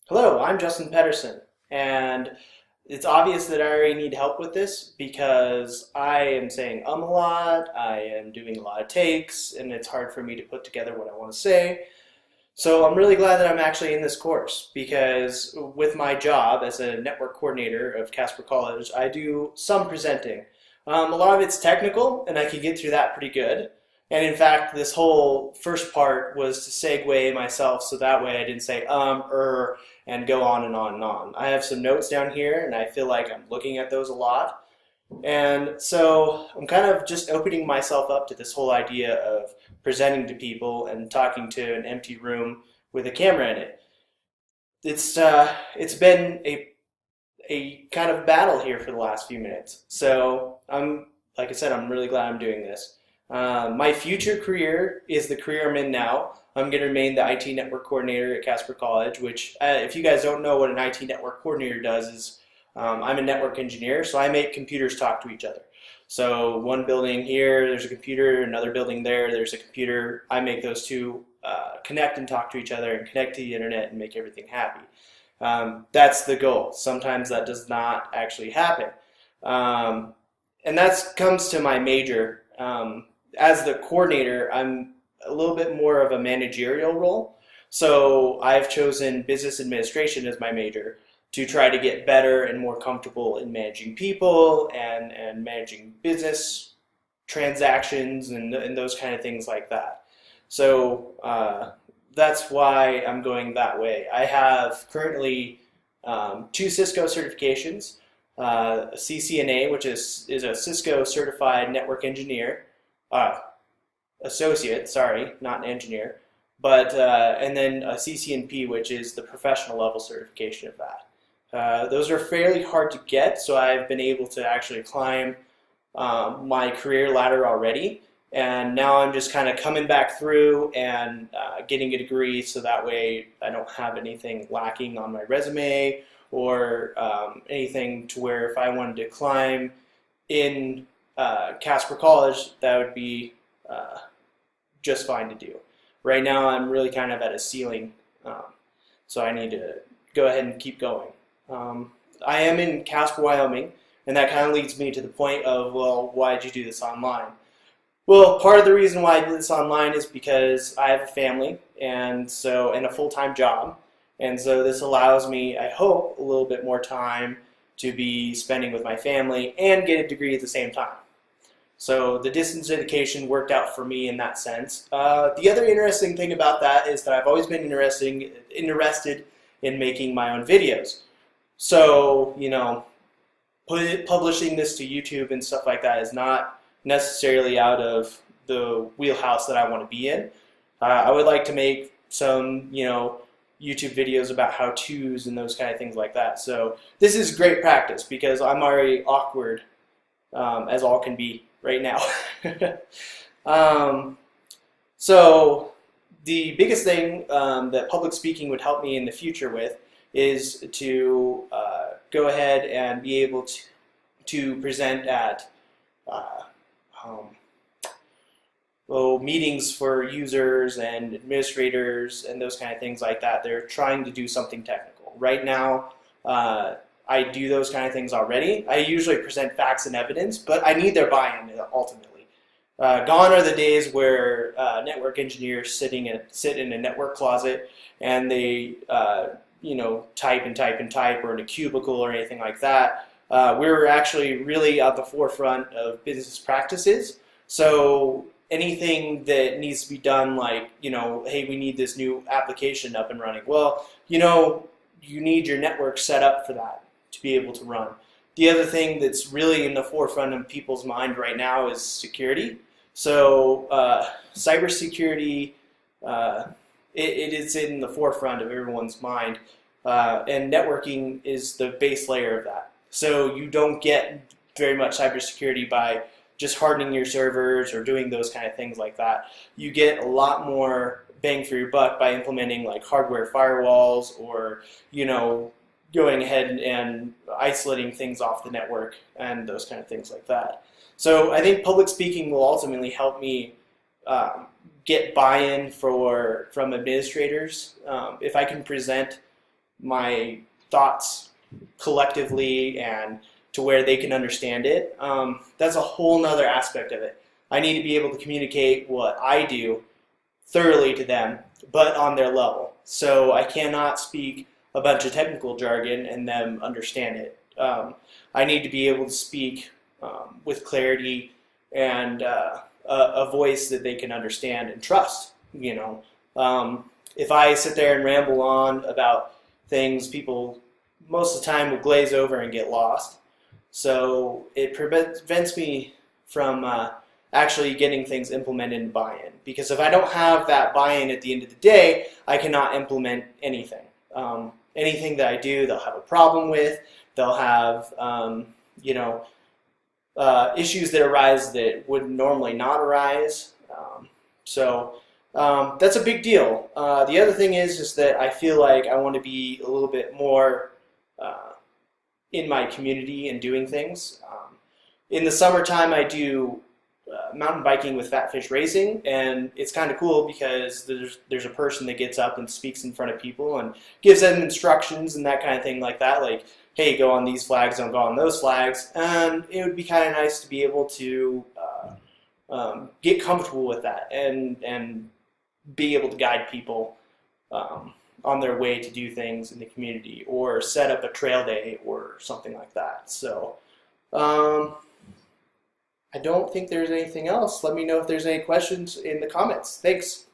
Hello, I'm Justin Pedersen, and it's obvious that I already need help with this because I am saying a lot, I am doing a lot of takes, and it's hard for me to put together what I want to say. So I'm really glad that I'm actually in this course because with my job as a network coordinator of Casper College, I do some presenting. A lot of it's technical, and I can get through that pretty good. And in fact, this whole first part was to segue myself so that way I didn't say and go on and on and on. I have some notes down here, and I feel like I'm looking at those a lot. And so I'm kind of just opening myself up to this whole idea of presenting to people and talking to an empty room with a camera in it. It's been a kind of battle here for the last few minutes. So like I said, I'm really glad I'm doing this. My future career is the career I'm in now. I'm going to remain the IT network coordinator at Casper College, which if you guys don't know what an IT network coordinator does is I'm a network engineer, so I make computers talk to each other. So one building here, there's a computer, another building there, there's a computer. I make those two connect and talk to each other and connect to the internet and make everything happy. That's the goal. Sometimes that does not actually happen. And that comes to my major. As the coordinator, I'm a little bit more of a managerial role. So I've chosen business administration as my major to try to get better and more comfortable in managing people and managing business transactions and those kind of things like that. So that's why I'm going that way. I have currently 2 Cisco certifications, a CCNA, which is a Cisco certified network engineer, associate, sorry, not an engineer, but and then a CCNP, which is the professional level certification of that. Those are fairly hard to get, so I've been able to actually climb my career ladder already, and now I'm just kind of coming back through and getting a degree so that way I don't have anything lacking on my resume or anything to where if I wanted to climb in Casper College, that would be just fine to do. Right now I'm really kind of at a ceiling, so I need to go ahead and keep going. I am in Casper, Wyoming, and that kind of leads me to the point of, well, why did you do this online? Well, part of the reason why I did this online is because I have a family and a full-time job, and so this allows me, I hope, a little bit more time to be spending with my family and get a degree at the same time. So the distance education worked out for me in that sense. The other interesting thing about that is that I've always been interested in making my own videos. So, publishing this to YouTube and stuff like that is not necessarily out of the wheelhouse that I want to be in. I would like to make some, YouTube videos about how-tos and those kind of things like that. So this is great practice because I'm already awkward as all can be right now. So the biggest thing that public speaking would help me in the future with is to go ahead and be able to present at meetings for users and administrators and those kind of things like that. They're trying to do something technical. Right now, I do those kind of things already. I usually present facts and evidence, but I need their buy-in ultimately. Gone are the days where network engineers sit in a network closet and they type and type and type, or in a cubicle or anything like that. We're actually really at the forefront of business practices. So anything that needs to be done, like, hey, we need this new application up and running. Well, you need your network set up for that to be able to run. The other thing that's really in the forefront of people's mind right now is security. So cybersecurity, it is in the forefront of everyone's mind, and networking is the base layer of that. So you don't get very much cybersecurity by just hardening your servers or doing those kind of things like that. You get a lot more bang for your buck by implementing like hardware firewalls or going ahead and isolating things off the network and those kind of things like that. So I think public speaking will ultimately help me get buy-in from administrators. If I can present my thoughts collectively and to where they can understand it. That's a whole nother aspect of it. I need to be able to communicate what I do thoroughly to them, but on their level. So I cannot speak a bunch of technical jargon and them understand it. I need to be able to speak with clarity and a voice that they can understand and trust. If I sit there and ramble on about things, people most of the time will glaze over and get lost. So it prevents me from actually getting things implemented and buy-in. Because if I don't have that buy-in at the end of the day, I cannot implement anything. Anything that I do, they'll have a problem with. They'll have, issues that arise that would normally not arise. That's a big deal. The other thing is that I feel like I want to be a little bit more in my community and doing things. In the summertime, I do mountain biking with Fat Fish Racing, and it's kind of cool because there's a person that gets up and speaks in front of people and gives them instructions and that kind of thing like that, like, hey, go on these flags, don't go on those flags, and it would be kind of nice to be able to get comfortable with that and be able to guide people on their way to do things in the community or set up a trail day or something like that. So I don't think there's anything else. Let me know if there's any questions in the comments. Thanks.